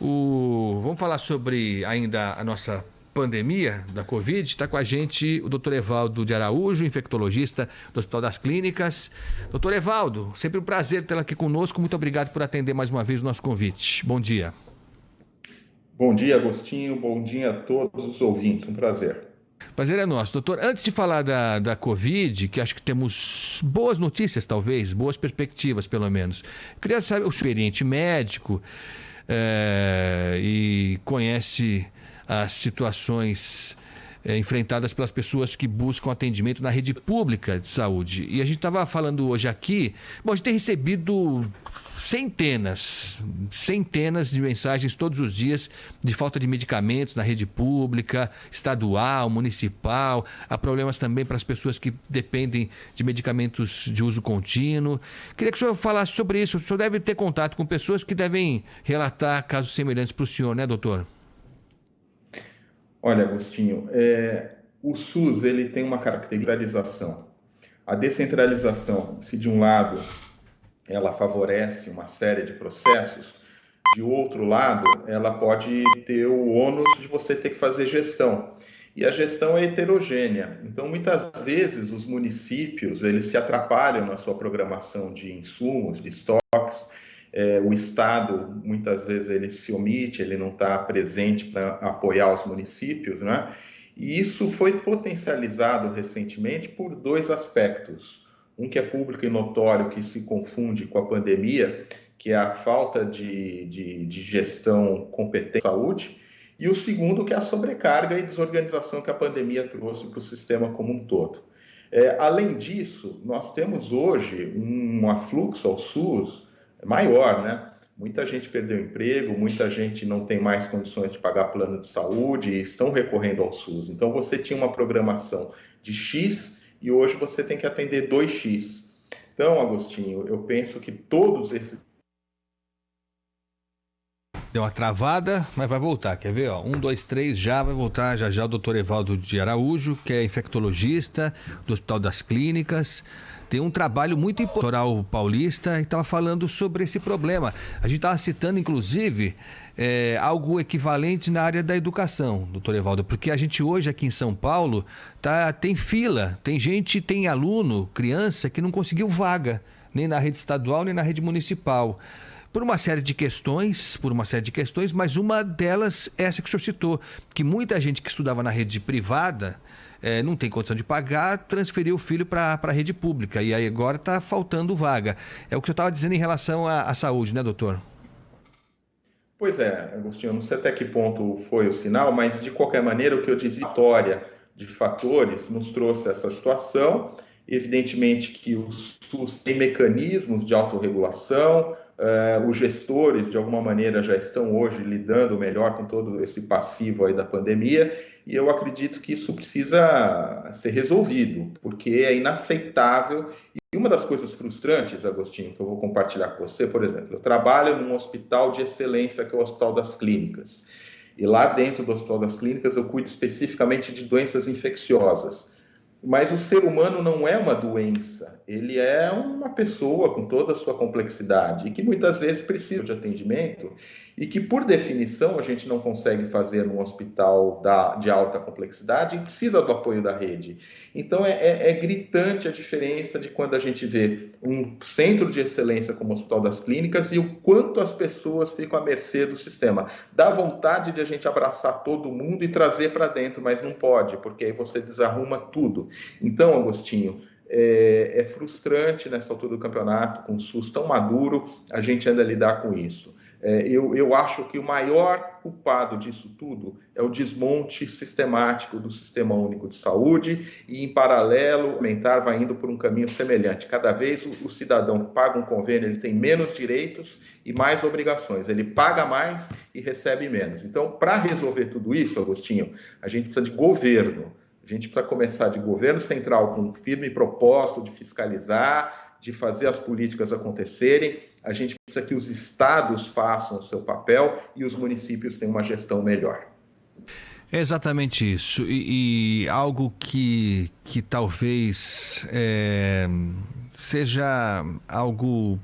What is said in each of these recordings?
Vamos falar sobre ainda a nossa pandemia da Covid. Está com a gente o Dr. Evaldo de Araújo, infectologista do Hospital das Clínicas. Dr. Evaldo, sempre um prazer tê-lo aqui conosco. Muito obrigado por atender mais uma vez o nosso convite. Bom dia. Bom dia, Agostinho. Bom dia a todos os ouvintes. Um prazer. Prazer é nosso. Doutor, antes de falar da Covid, que acho que temos boas notícias, talvez, boas perspectivas, pelo menos. Eu queria saber, o experiente médico e conhece as situações enfrentadas pelas pessoas que buscam atendimento na rede pública de saúde. E a gente estava falando hoje aqui, a gente tem recebido centenas de mensagens todos os dias de falta de medicamentos na rede pública, estadual, municipal. Há problemas também para as pessoas que dependem de medicamentos de uso contínuo. Queria que o senhor falasse sobre isso. O senhor deve ter contato com pessoas que devem relatar casos semelhantes para o senhor, né, doutor? Olha, Agostinho, o SUS ele tem uma caracterização. A descentralização, se de um lado ela favorece uma série de processos, de outro lado ela pode ter o ônus de você ter que fazer gestão. E a gestão é heterogênea. Então, muitas vezes, os municípios eles se atrapalham na sua programação de insumos, de estoques. O Estado, muitas vezes, ele se omite, ele não está presente para apoiar os municípios, né? E isso foi potencializado recentemente por dois aspectos. Um que é público e notório, que se confunde com a pandemia, que é a falta de gestão competente em saúde, e o segundo que é a sobrecarga e desorganização que a pandemia trouxe para o sistema como um todo. Além disso, nós temos hoje um afluxo ao SUS maior, né? Muita gente perdeu emprego, muita gente não tem mais condições de pagar plano de saúde e estão recorrendo ao SUS. Então, você tinha uma programação de X e hoje você tem que atender 2X. Então, Agostinho, eu penso que todos esses... Deu uma travada, mas vai voltar, quer ver? 1, 2, 3, já vai voltar, já o doutor Evaldo de Araújo, que é infectologista do Hospital das Clínicas, tem um trabalho muito importante, Litoral Paulista, e estava falando sobre esse problema. A gente estava citando, inclusive, algo equivalente na área da educação, doutor Evaldo, porque a gente hoje aqui em São Paulo tem fila, tem aluno, criança, que não conseguiu vaga, nem na rede estadual, nem na rede municipal. Por uma série de questões, mas uma delas é essa que o senhor citou, que muita gente que estudava na rede privada não tem condição de pagar, transferiu o filho para a rede pública, e aí agora está faltando vaga. É o que o senhor estava dizendo em relação à saúde, né, doutor? Pois é, Agostinho, eu não sei até que ponto foi o sinal, mas de qualquer maneira o que eu dizia, a história de fatores nos trouxe essa situação. Evidentemente que o SUS tem mecanismos de autorregulação, os gestores, de alguma maneira, já estão hoje lidando melhor com todo esse passivo aí da pandemia, e eu acredito que isso precisa ser resolvido, porque é inaceitável. E uma das coisas frustrantes, Agostinho, que eu vou compartilhar com você, por exemplo, eu trabalho num hospital de excelência, que é o Hospital das Clínicas, e lá dentro do Hospital das Clínicas eu cuido especificamente de doenças infecciosas. Mas o ser humano não é uma doença, ele é uma pessoa com toda a sua complexidade e que muitas vezes precisa de atendimento e que, por definição, a gente não consegue fazer num hospital de alta complexidade e precisa do apoio da rede. Então, é gritante a diferença de quando a gente vê um centro de excelência como o Hospital das Clínicas e o quanto as pessoas ficam à mercê do sistema. Dá vontade de a gente abraçar todo mundo e trazer para dentro, mas não pode, porque aí você desarruma tudo. Então, Agostinho, é frustrante nessa altura do campeonato, com o SUS tão maduro, a gente ainda lidar com isso. Eu acho que o maior culpado disso tudo é o desmonte sistemático do Sistema Único de Saúde e, em paralelo, o aumentar vai indo por um caminho semelhante. Cada vez o cidadão que paga um convênio, ele tem menos direitos e mais obrigações. Ele paga mais e recebe menos. Então, para resolver tudo isso, Agostinho, a gente precisa de governo. A gente precisa começar de governo central com um firme propósito de fiscalizar, de fazer as políticas acontecerem. A gente precisa que os estados façam o seu papel e os municípios tenham uma gestão melhor. É exatamente isso. E algo que talvez seja algo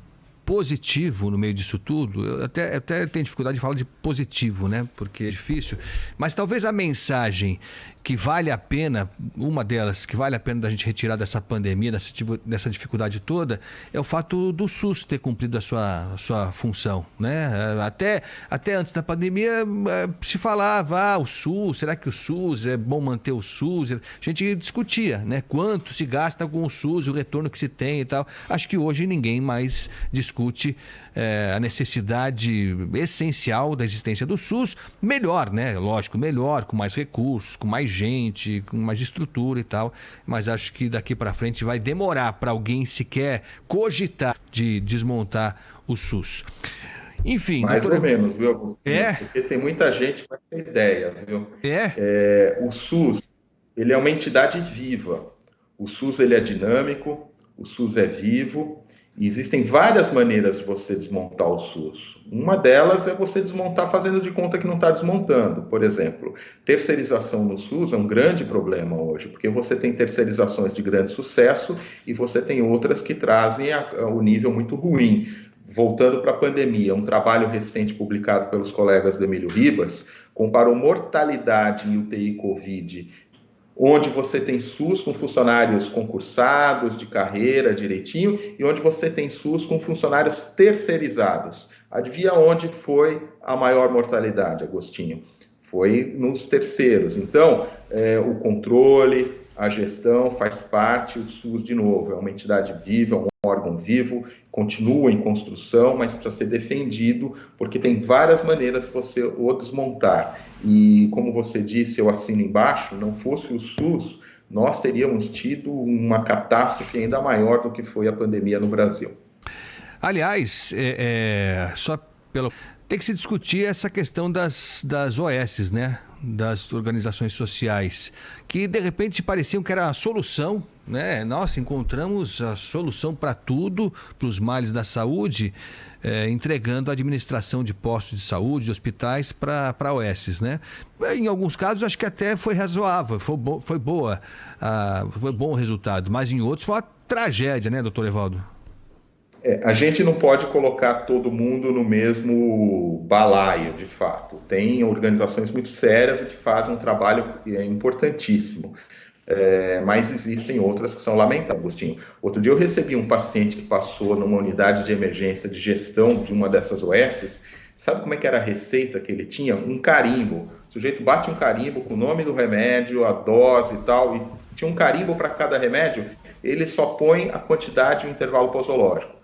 positivo no meio disso tudo, eu até tenho dificuldade de falar de positivo, né? Porque é difícil, mas talvez a mensagem que vale a pena, uma delas que vale a pena da gente retirar dessa pandemia, dessa dificuldade toda, é o fato do SUS ter cumprido a sua função, né? Até antes da pandemia se falava, o SUS, será que o SUS é bom manter o SUS? A gente discutia, né? Quanto se gasta com o SUS, o retorno que se tem e tal. Acho que hoje ninguém mais discute a necessidade essencial da existência do SUS, melhor, né? Lógico, melhor, com mais recursos, com mais gente, com mais estrutura e tal, mas acho que daqui para frente vai demorar para alguém sequer cogitar de desmontar o SUS. Enfim, Mais doutor... ou menos, viu, Agostinho? Porque tem muita gente com essa ideia, viu? O SUS, ele é uma entidade viva. O SUS, ele é dinâmico, o SUS é vivo, e existem várias maneiras de você desmontar o SUS. Uma delas é você desmontar fazendo de conta que não está desmontando. Por exemplo, terceirização no SUS é um grande problema hoje, porque você tem terceirizações de grande sucesso e você tem outras que trazem o nível muito ruim. Voltando para a pandemia, um trabalho recente publicado pelos colegas do Emílio Ribas comparou mortalidade em UTI Covid, onde você tem SUS com funcionários concursados, de carreira, direitinho, e onde você tem SUS com funcionários terceirizados. Adivinha onde foi a maior mortalidade, Agostinho? Foi nos terceiros. Então, o controle, a gestão faz parte, o SUS, de novo, é uma entidade viva, é um órgão vivo, continua em construção, mas para ser defendido, porque tem várias maneiras de você o desmontar. E, como você disse, eu assino embaixo, não fosse o SUS, nós teríamos tido uma catástrofe ainda maior do que foi a pandemia no Brasil. Aliás, tem que se discutir essa questão das OS, né? Das organizações sociais, que de repente pareciam que era a solução, né? Nossa, encontramos a solução para tudo, para os males da saúde, entregando a administração de postos de saúde, de hospitais para OS, né? Em alguns casos acho que até foi razoável, foi bom o resultado, mas em outros foi uma tragédia, né, doutor Evaldo? A gente não pode colocar todo mundo no mesmo balaio, de fato. Tem organizações muito sérias que fazem um trabalho importantíssimo, mas existem outras que são lamentáveis, Agostinho. Outro dia eu recebi um paciente que passou numa unidade de emergência de gestão de uma dessas OSs. Sabe como é que era a receita que ele tinha? Um carimbo. O sujeito bate um carimbo com o nome do remédio, a dose e tal, e tinha um carimbo para cada remédio. Ele só põe a quantidade e o intervalo posológico.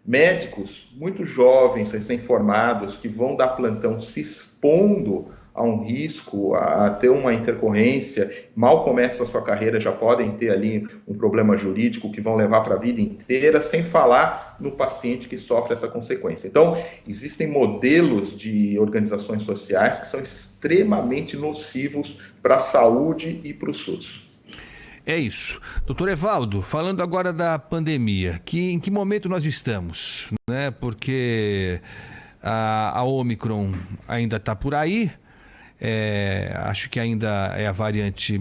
Médicos muito jovens, recém-formados, que vão dar plantão se expondo a um risco, a ter uma intercorrência, mal começa a sua carreira, já podem ter ali um problema jurídico que vão levar para a vida inteira, sem falar no paciente que sofre essa consequência. Então, existem modelos de organizações sociais que são extremamente nocivos para a saúde e para o SUS. É isso. Doutor Evaldo, falando agora da pandemia, em que momento nós estamos? Né? Porque a Omicron ainda está por aí, acho que ainda é a variante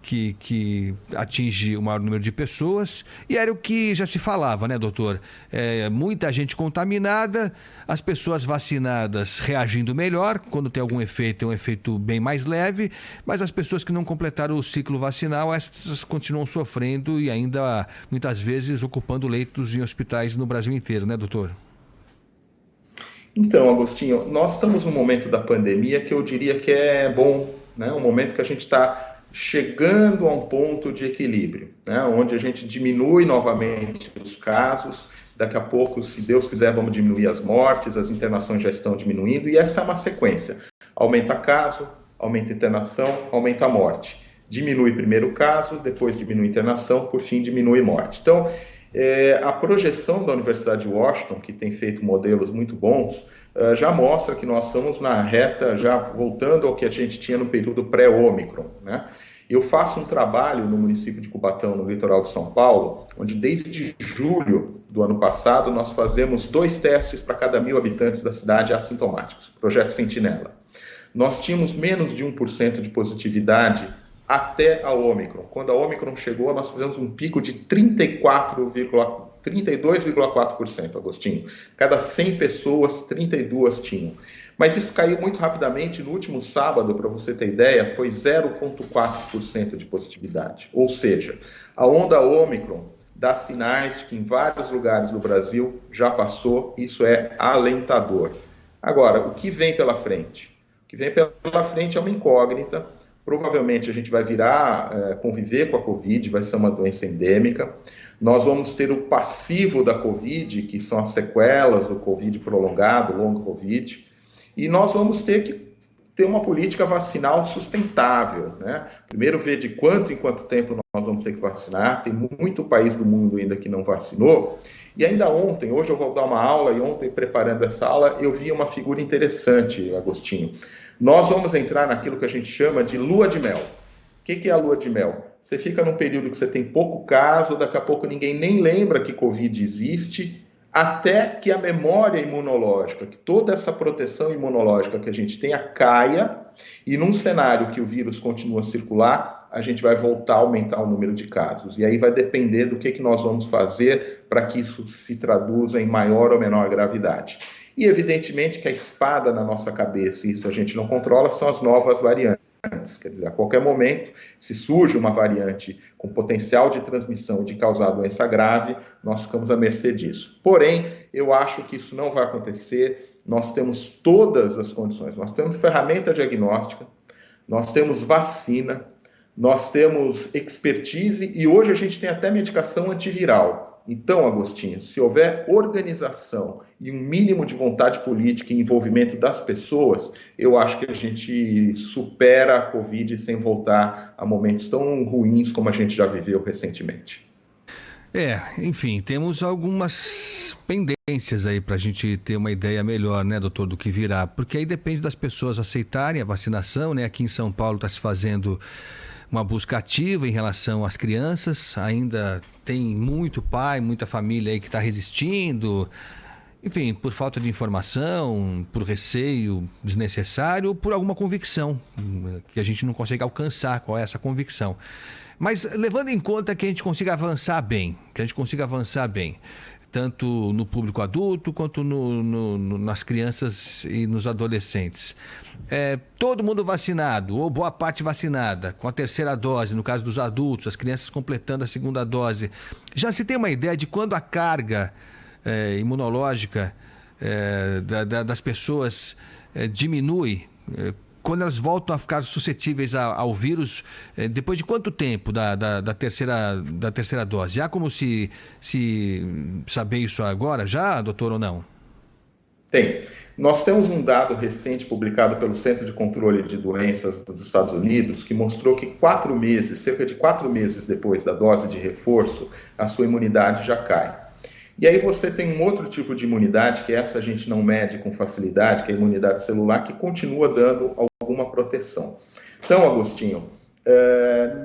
que atinge o maior número de pessoas, e era o que já se falava, né, doutor? Muita gente contaminada, as pessoas vacinadas reagindo melhor, quando tem algum efeito, é um efeito bem mais leve, mas as pessoas que não completaram o ciclo vacinal, essas continuam sofrendo e ainda, muitas vezes, ocupando leitos em hospitais no Brasil inteiro, né, doutor? Então, Agostinho, nós estamos num momento da pandemia que eu diria que é bom, né? Um momento que a gente está chegando a um ponto de equilíbrio, né? Onde a gente diminui novamente os casos, daqui a pouco, se Deus quiser, vamos diminuir as mortes, as internações já estão diminuindo, e essa é uma sequência. Aumenta caso, aumenta internação, aumenta a morte. Diminui primeiro o caso, depois diminui a internação, por fim diminui morte. Então, a projeção da Universidade de Washington, que tem feito modelos muito bons, já mostra que nós estamos na reta, já voltando ao que a gente tinha no período pré-Omicron, né? Eu faço um trabalho no município de Cubatão, no litoral de São Paulo, onde desde julho do ano passado nós fazemos 2 testes para cada 1.000 habitantes da cidade assintomáticos, projeto Sentinela. Nós tínhamos menos de 1% de positividade até a Omicron. Quando a Omicron chegou, nós fizemos um pico de 34,4%. 32,4%, Agostinho. Cada 100 pessoas, 32 tinham. Mas isso caiu muito rapidamente. No último sábado, para você ter ideia, foi 0,4% de positividade. Ou seja, a onda Ômicron dá sinais de que em vários lugares do Brasil já passou. Isso é alentador. Agora, o que vem pela frente? O que vem pela frente é uma incógnita. Provavelmente a gente vai conviver com a Covid, vai ser uma doença endêmica. Nós vamos ter o passivo da Covid, que são as sequelas do Covid prolongado, longo Covid. E nós vamos ter que ter uma política vacinal sustentável, né? Primeiro ver de quanto em quanto tempo nós vamos ter que vacinar. Tem muito país do mundo ainda que não vacinou. E ainda ontem, hoje eu vou dar uma aula, e ontem, preparando essa aula, eu vi uma figura interessante, Agostinho. Nós vamos entrar naquilo que a gente chama de lua de mel. O que é a lua de mel? Você fica num período que você tem pouco caso, daqui a pouco ninguém nem lembra que Covid existe, até que a memória imunológica, que toda essa proteção imunológica que a gente tenha caia, e num cenário que o vírus continua a circular, a gente vai voltar a aumentar o número de casos. E aí vai depender do que nós vamos fazer para que isso se traduza em maior ou menor gravidade. E evidentemente que a espada na nossa cabeça, e isso a gente não controla, são as novas variantes. Quer dizer, a qualquer momento, se surge uma variante com potencial de transmissão e de causar doença grave, nós ficamos à mercê disso. Porém, eu acho que isso não vai acontecer. Nós temos todas as condições. Nós temos ferramenta diagnóstica, nós temos vacina, nós temos expertise e hoje a gente tem até medicação antiviral. Então, Agostinho, se houver organização e um mínimo de vontade política e envolvimento das pessoas, eu acho que a gente supera a Covid sem voltar a momentos tão ruins como a gente já viveu recentemente. Enfim, temos algumas pendências aí para a gente ter uma ideia melhor, né, doutor, do que virá, porque aí depende das pessoas aceitarem a vacinação, né? Aqui em São Paulo está se fazendo uma busca ativa em relação às crianças, ainda tem muito pai, muita família aí que está resistindo, enfim, por falta de informação, por receio desnecessário ou por alguma convicção que a gente não consegue alcançar. Qual é essa convicção? Mas levando em conta que a gente consiga avançar bem, tanto no público adulto quanto nas crianças e nos adolescentes. Todo mundo vacinado, ou boa parte vacinada, com a terceira dose, no caso dos adultos, as crianças completando a segunda dose. Já se tem uma ideia de quando a carga imunológica das pessoas diminui, quando elas voltam a ficar suscetíveis ao vírus, depois de quanto tempo da terceira dose? Há como se saber isso agora já, doutor, ou não? Tem. Nós temos um dado recente publicado pelo Centro de Controle de Doenças dos Estados Unidos que mostrou que cerca de 4 meses depois da dose de reforço, a sua imunidade já cai. E aí você tem um outro tipo de imunidade, que essa a gente não mede com facilidade, que é a imunidade celular, que continua dando alguma proteção. Então, Agostinho,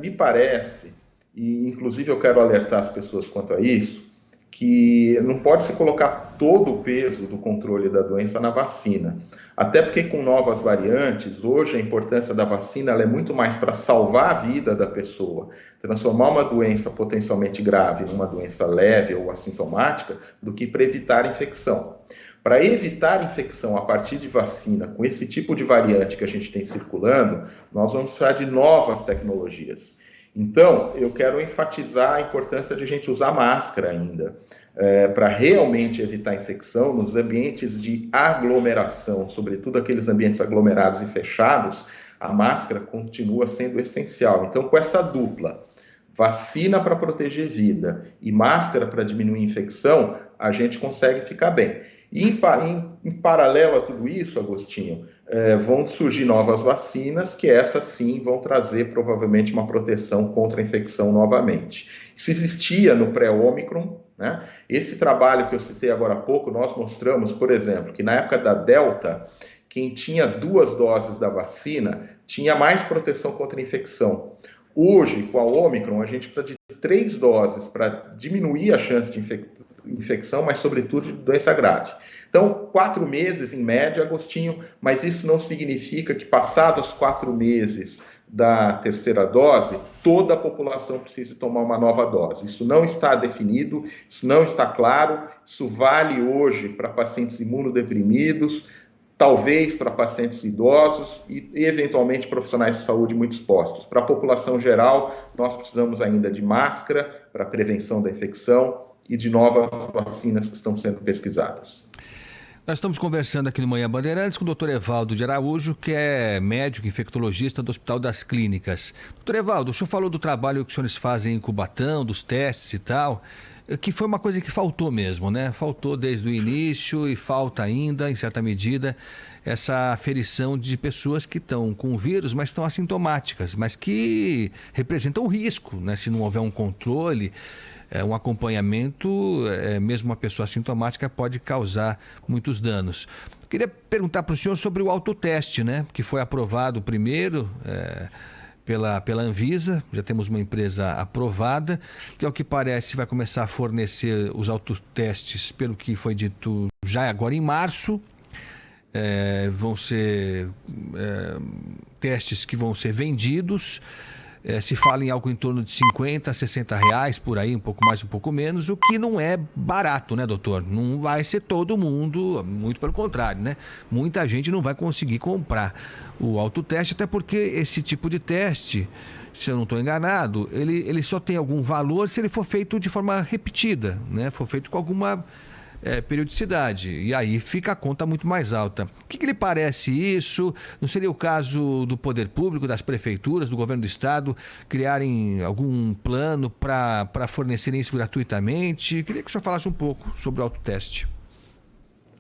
me parece, e inclusive eu quero alertar as pessoas quanto a isso, que não pode se colocar todo o peso do controle da doença na vacina. Até porque com novas variantes, hoje a importância da vacina ela é muito mais para salvar a vida da pessoa, transformar uma doença potencialmente grave numa doença leve ou assintomática, do que para evitar infecção. Para evitar infecção a partir de vacina, com esse tipo de variante que a gente tem circulando, nós vamos precisar de novas tecnologias. Então, eu quero enfatizar a importância de a gente usar máscara ainda, para realmente evitar infecção nos ambientes de aglomeração, sobretudo aqueles ambientes aglomerados e fechados, a máscara continua sendo essencial. Então, com essa dupla, vacina para proteger vida e máscara para diminuir a infecção, a gente consegue ficar bem. E em paralelo a tudo isso, Agostinho, vão surgir novas vacinas que essas sim vão trazer provavelmente uma proteção contra a infecção novamente. Isso existia no pré-Ômicron, né? Esse trabalho que eu citei agora há pouco, nós mostramos, por exemplo, que na época da Delta, quem tinha 2 doses da vacina tinha mais proteção contra a infecção. Hoje, com a Ômicron, a gente precisa de 3 doses para diminuir a chance de infecção, mas sobretudo de doença grave. Então, 4 meses em média, Agostinho, mas isso não significa que passados 4 meses da terceira dose, toda a população precisa tomar uma nova dose. Isso não está definido, isso não está claro, isso vale hoje para pacientes imunodeprimidos, talvez para pacientes idosos e, eventualmente, profissionais de saúde muito expostos. Para a população geral, nós precisamos ainda de máscara para prevenção da infecção e de novas vacinas que estão sendo pesquisadas. Nós estamos conversando aqui no Manhã Bandeirantes com o Dr. Evaldo de Araújo, que é médico infectologista do Hospital das Clínicas. Dr. Evaldo, o senhor falou do trabalho que os senhores fazem em Cubatão, dos testes e tal, que foi uma coisa que faltou mesmo, né? Faltou desde o início e falta ainda, em certa medida, essa aferição de pessoas que estão com o vírus, mas estão assintomáticas, mas que representam um risco, né? Se não houver um controle, um acompanhamento, mesmo uma pessoa assintomática pode causar muitos danos. Queria perguntar para o senhor sobre o autoteste, né? Que foi aprovado primeiro pela Anvisa, já temos uma empresa aprovada, que ao que parece vai começar a fornecer os autotestes, pelo que foi dito já agora em março. Vão ser testes que vão ser vendidos. Se fala em algo em torno de R$50, R$60 por aí, um pouco mais, um pouco menos, o que não é barato, né, doutor? Não vai ser todo mundo, muito pelo contrário, né? Muita gente não vai conseguir comprar o autoteste, até porque esse tipo de teste, se eu não estou enganado, ele só tem algum valor se ele for feito de forma repetida, né? For feito com alguma periodicidade, e aí fica a conta muito mais alta. O que lhe parece isso? Não seria o caso do poder público, das prefeituras, do governo do estado, criarem algum plano para fornecerem isso gratuitamente? Queria que o senhor falasse um pouco sobre o autoteste.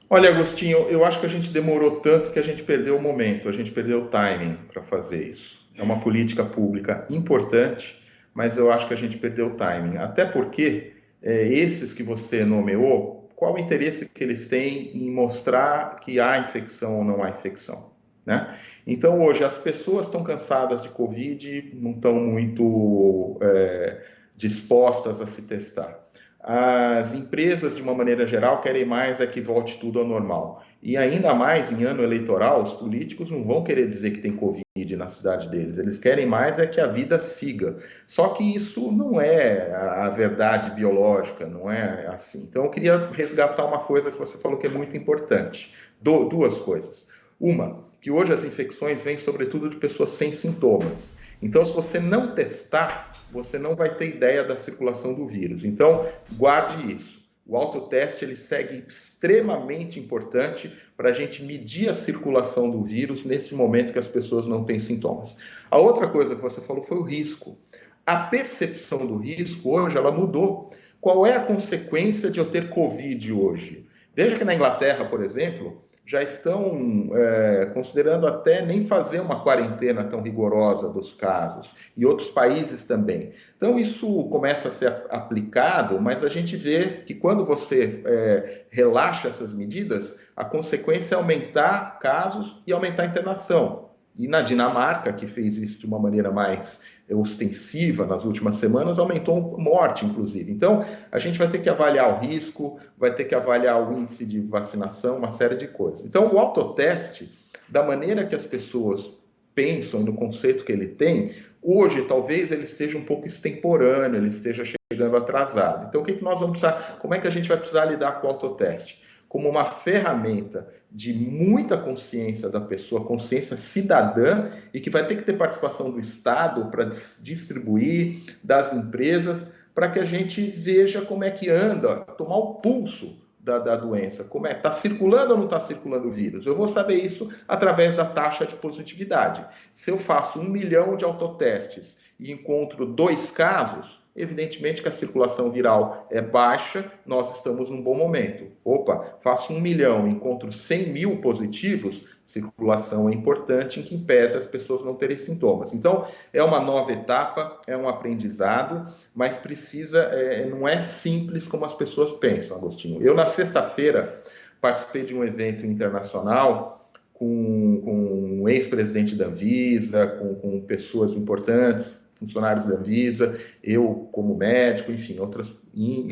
Olha, Agostinho, eu acho que a gente demorou tanto que a gente perdeu o momento, a gente perdeu o timing para fazer isso. É uma política pública importante, mas eu acho que a gente perdeu o timing. Até porque esses que você nomeou, qual o interesse que eles têm em mostrar que há infecção ou não há infecção, né? Então, hoje, as pessoas estão cansadas de Covid, não estão muito dispostas a se testar. As empresas, de uma maneira geral, querem mais que volte tudo ao normal. E ainda mais em ano eleitoral, os políticos não vão querer dizer que tem Covid na cidade deles. Eles querem mais que a vida siga. Só que isso não é a verdade biológica, não é assim. Então, eu queria resgatar uma coisa que você falou que é muito importante. Duas coisas. Uma, que hoje as infecções vêm sobretudo de pessoas sem sintomas. Então, se você não testar, você não vai ter ideia da circulação do vírus. Então, guarde isso. O autoteste ele segue extremamente importante para a gente medir a circulação do vírus nesse momento que as pessoas não têm sintomas. A outra coisa que você falou foi o risco. A percepção do risco hoje ela mudou. Qual é a consequência de eu ter Covid hoje? Veja que na Inglaterra, por exemplo, já estão considerando até nem fazer uma quarentena tão rigorosa dos casos, e outros países também. Então, isso começa a ser aplicado, mas a gente vê que quando você relaxa essas medidas, a consequência é aumentar casos e aumentar a internação. E na Dinamarca, que fez isso de uma maneira mais ostensiva nas últimas semanas, aumentou morte, inclusive. Então, a gente vai ter que avaliar o risco, vai ter que avaliar o índice de vacinação, uma série de coisas. Então, o autoteste, da maneira que as pessoas pensam, no conceito que ele tem, hoje talvez ele esteja um pouco extemporâneo, ele esteja chegando atrasado. Então, o que nós vamos precisar, como é que a gente vai precisar lidar com o autoteste? Como uma ferramenta de muita consciência da pessoa, consciência cidadã, e que vai ter que ter participação do Estado para distribuir, das empresas, para que a gente veja como é que anda, tomar o pulso da doença, como está circulando ou não está circulando o vírus. Eu vou saber isso através da taxa de positividade. Se eu faço 1 milhão de autotestes e encontro 2 casos, evidentemente que a circulação viral é baixa, nós estamos num bom momento. Opa, faço 1 milhão, encontro 100 mil positivos, circulação é importante, em que impede as pessoas não terem sintomas. Então, é uma nova etapa, é um aprendizado, mas precisa, não é simples como as pessoas pensam, Agostinho. Eu, na sexta-feira, participei de um evento internacional com um ex-presidente da Anvisa, com pessoas importantes, funcionários da Anvisa, eu como médico, enfim, outras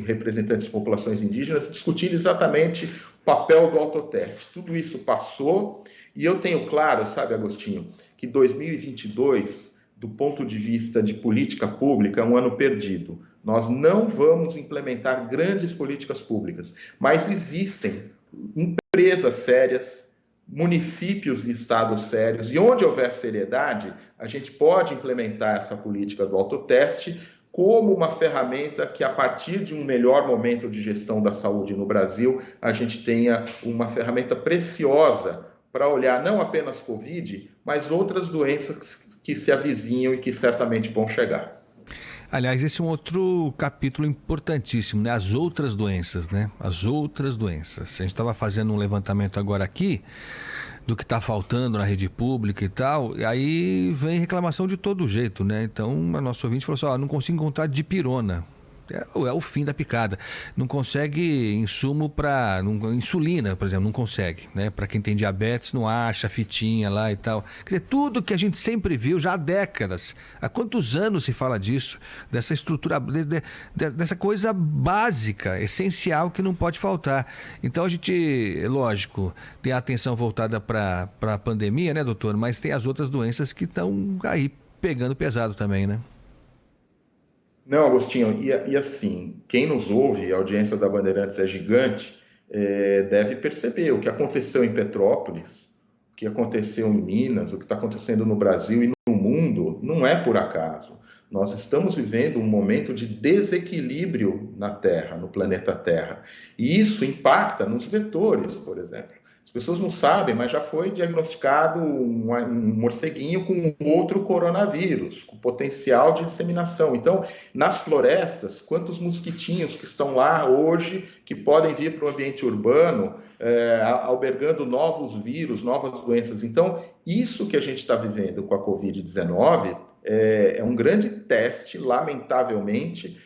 representantes de populações indígenas, discutindo exatamente o papel do autoteste. Tudo isso passou e eu tenho claro, sabe, Agostinho, que 2022 do ponto de vista de política pública, é um ano perdido. Nós não vamos implementar grandes políticas públicas, mas existem empresas sérias, municípios e estados sérios, e onde houver seriedade, a gente pode implementar essa política do autoteste como uma ferramenta que, a partir de um melhor momento de gestão da saúde no Brasil, a gente tenha uma ferramenta preciosa para olhar não apenas Covid, mas outras doenças que se avizinham e que certamente vão chegar. Aliás, esse é um outro capítulo importantíssimo, né? As outras doenças, né? As outras doenças. A gente estava fazendo um levantamento agora aqui do que está faltando na rede pública e tal, e aí vem reclamação de todo jeito, né? Então, a nossa ouvinte falou assim, não consigo encontrar dipirona. É o fim da picada. Não consegue insumo para... Insulina, por exemplo, não consegue, né? Para quem tem diabetes, não acha fitinha lá e tal. Quer dizer, tudo que a gente sempre viu já há décadas. Há quantos anos se fala disso? Dessa estrutura, dessa coisa básica, essencial, que não pode faltar. Então a gente, lógico, tem a atenção voltada para a pandemia, né, doutor? Mas tem as outras doenças que estão aí pegando pesado também, né? Não, Agostinho, e assim, quem nos ouve, a audiência da Bandeirantes é gigante, deve perceber o que aconteceu em Petrópolis, o que aconteceu em Minas, o que está acontecendo no Brasil e no mundo, não é por acaso. Nós estamos vivendo um momento de desequilíbrio na Terra, no planeta Terra. E isso impacta nos vetores, por exemplo. As pessoas não sabem, mas já foi diagnosticado um morceguinho com outro coronavírus, com potencial de disseminação. Então, nas florestas, quantos mosquitinhos que estão lá hoje, que podem vir para o ambiente urbano, albergando novos vírus, novas doenças. Então, isso que a gente está vivendo com a Covid-19 é um grande teste, lamentavelmente,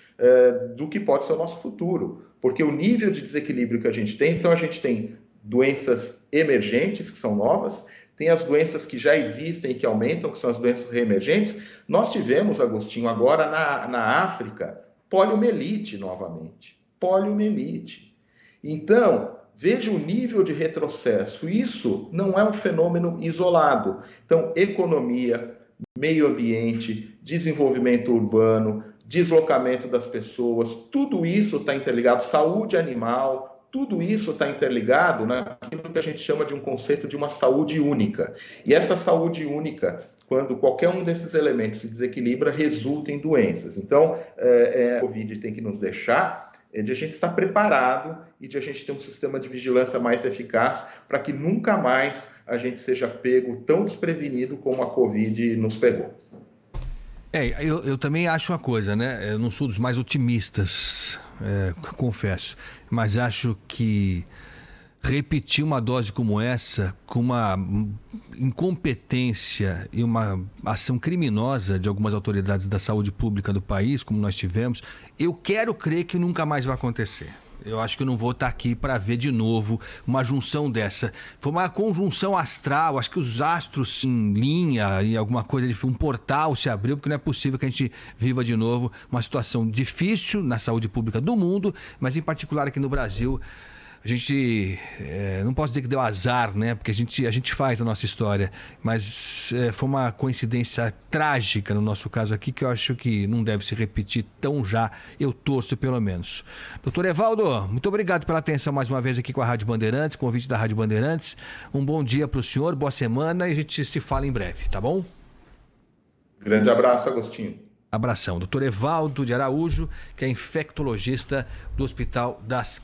do que pode ser o nosso futuro. Porque o nível de desequilíbrio que a gente tem, então a gente tem doenças emergentes, que são novas, tem as doenças que já existem e que aumentam, que são as doenças reemergentes. Nós tivemos, Agostinho, agora na África, poliomielite novamente. Poliomielite. Então, veja o nível de retrocesso. Isso não é um fenômeno isolado. Então, economia, meio ambiente, desenvolvimento urbano, deslocamento das pessoas, tudo isso está interligado, saúde animal, tudo isso está interligado naquilo que a gente chama de um conceito de uma saúde única. E essa saúde única, quando qualquer um desses elementos se desequilibra, resulta em doenças. Então, a Covid tem que nos deixar de a gente estar preparado e de a gente ter um sistema de vigilância mais eficaz para que nunca mais a gente seja pego tão desprevenido como a Covid nos pegou. Eu também acho uma coisa, né? Eu não sou dos mais otimistas, confesso, mas acho que repetir uma dose como essa, com uma incompetência e uma ação criminosa de algumas autoridades da saúde pública do país, como nós tivemos, eu quero crer que nunca mais vai acontecer. Eu acho que eu não vou estar aqui para ver de novo uma junção dessa. Foi uma conjunção astral, acho que os astros em linha e alguma coisa, um portal se abriu, porque não é possível que a gente viva de novo uma situação difícil na saúde pública do mundo, mas em particular aqui no Brasil. A gente, não posso dizer que deu azar, né? Porque a gente faz a nossa história, mas foi uma coincidência trágica no nosso caso aqui, que eu acho que não deve se repetir tão já, eu torço pelo menos. Doutor Evaldo, muito obrigado pela atenção mais uma vez aqui com a Rádio Bandeirantes, convite da Rádio Bandeirantes. Um bom dia para o senhor, boa semana e a gente se fala em breve, tá bom? Grande abraço, Agostinho. Abração. Doutor Evaldo de Araújo, que é infectologista do Hospital das